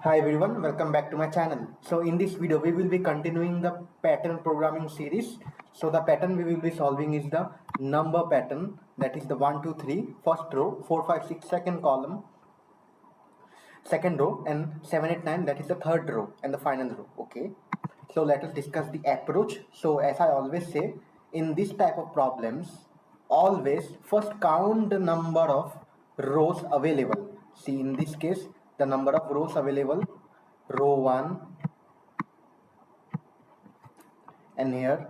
Hi everyone, welcome back to my channel. So in this video we will be continuing the pattern programming series. So the pattern we will be solving is the number pattern, that is the 1 2 3 first row, 4 5 6 second column, second row, and 7 8 9, that is the third row and the final row. Okay, so let us discuss the approach. So as I always say, in this type of problems, always first count the number of rows available. See, in this case the number of rows available, row 1, and here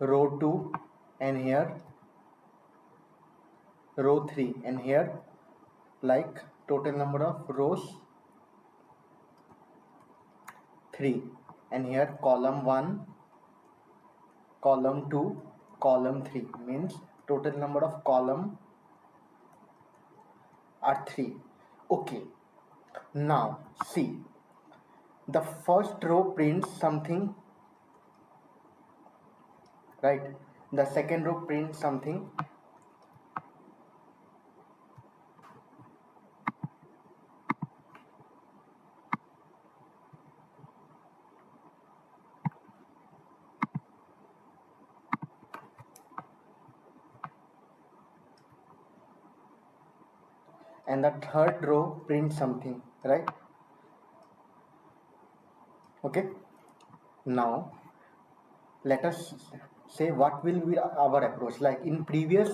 row 2, and here row 3, and here like total number of rows 3, and here column 1, column 2, column 3, means total number of column are 3. Okay, now see, the first row prints something, right? The second row prints something, and the third row prints something, right? Okay, now let us say what will be our approach. Like in previous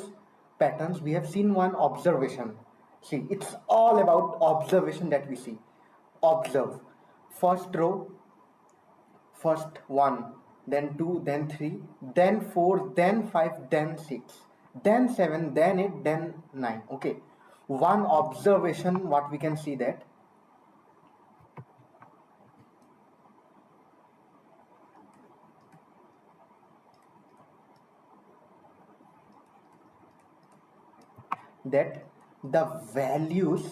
patterns we have seen one observation. See, it's all about observation that we see. Observe first row, first 1, then 2, then 3, then 4, then 5, then 6, then 7, then 8, then 9. Okay, one observation, what we can see, that the values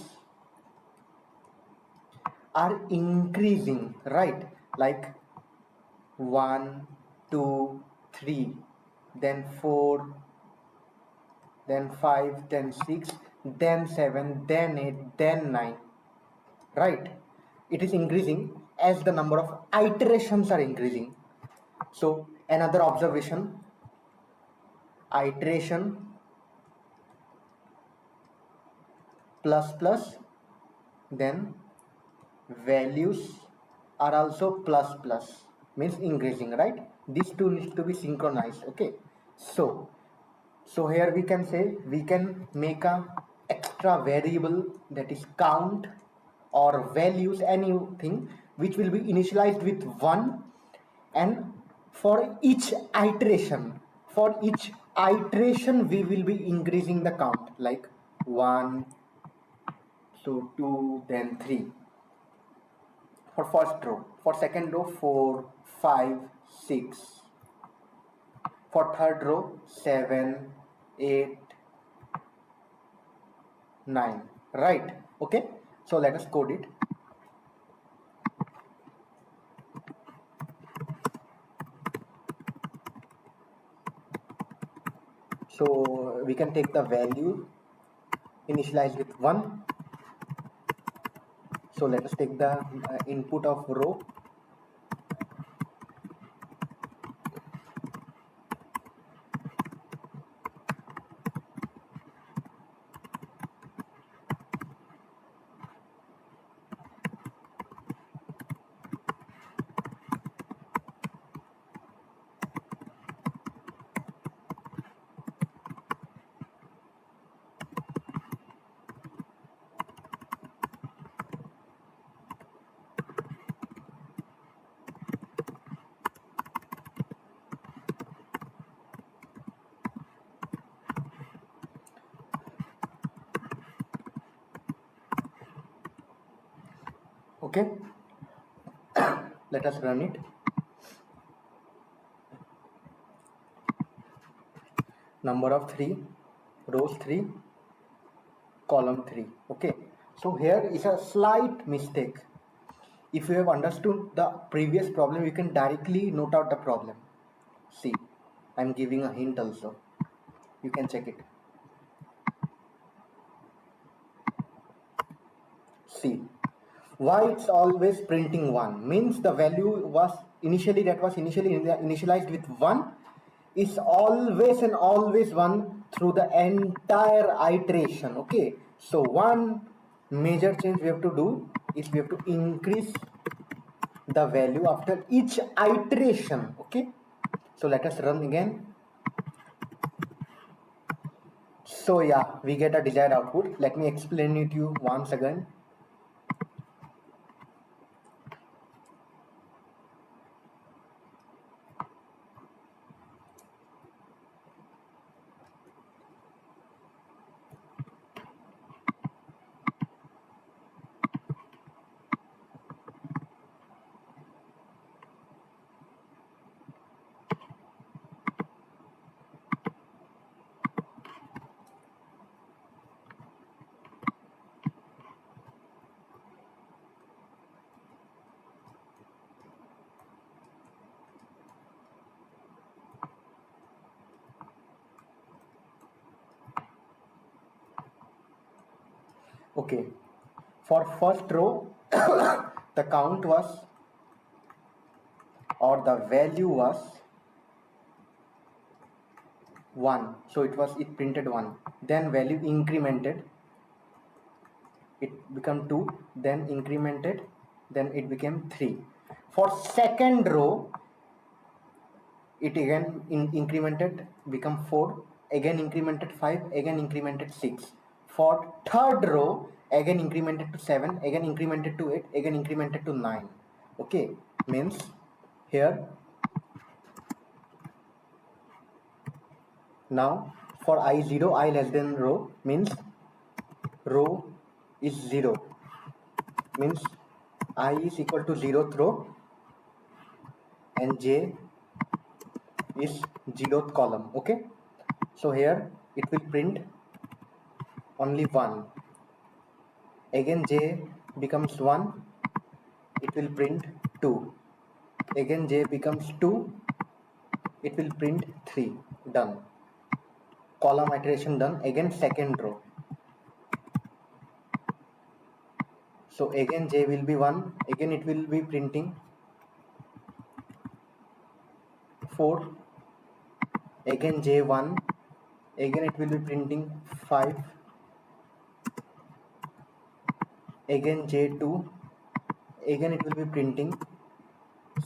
are increasing, right? Like 1 2 3, then 4, then 5, then 6, then 7, then 8, then 9, right? It is increasing as the number of iterations are increasing. So another observation, iteration plus plus, then values are also plus plus, means increasing, right? These two needs to be synchronized. Okay, so here we can say we can make a extra variable, that is count or values, anything which will be initialized with 1, and for each iteration, we will be increasing the count, like 1, so 2, then 3 for first row, for second row 4, 5, 6, for third row 7, 8, 9, right? Okay, so let us code it. So we can take the value initialized with 1. So let us take the input of row, okay? Let us run it. Number of 3, rows 3, column 3. Okay, so here is a slight mistake. If you have understood the previous problem, you can directly note out the problem. See, I'm giving a hint also, you can check it. See, why it's always printing 1 means the value was initially initialized with 1 is always and always 1 through the entire iteration. Okay, so one major change we have to do is we have to increase the value after each iteration. Okay, so let us run again. So yeah, we get a desired output. Let me explain it to you once again. Okay, for first row the count was, or the value was 1, so it printed 1, then value incremented, it became 2, then incremented, then it became 3. For second row it again incremented, become 4, again incremented 5, again incremented 6. For third row again incremented to 7, again incremented to 8, again incremented to 9. Okay, means here now for I0, I less than row means row is 0, means I is equal to 0th row and j is 0th column. Okay, so here it will print only 1, again j becomes 1, it will print 2, again j becomes 2, it will print 3. Done, column iteration done. Again second row, so again j will be 1, again it will be printing 4, again j1, again it will be printing 5, again j2, again it will be printing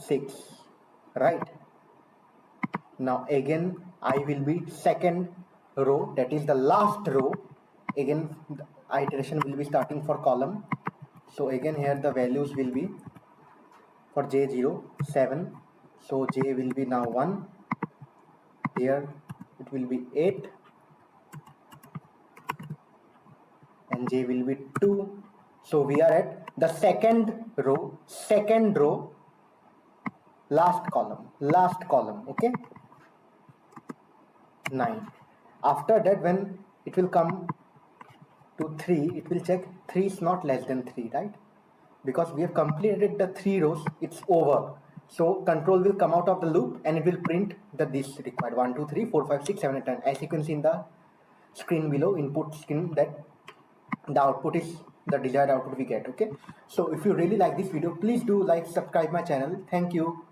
6. Right, now again I will be second row, that is the last row, again the iteration will be starting for column. So again here the values will be for j0 7, so j will be now 1, here it will be 8 and j will be 2. So we are at the second row, last column. Okay, 9. After that when it will come to 3, it will check 3 is not less than 3, right? Because we have completed the 3 rows, it's over. So control will come out of the loop and it will print the this required 1 2 3 4 5 6 7 8 9, as you can see in the screen below, input screen, that the output is the desired output we get. Okay, so if you really like this video, please do like, subscribe my channel. Thank you.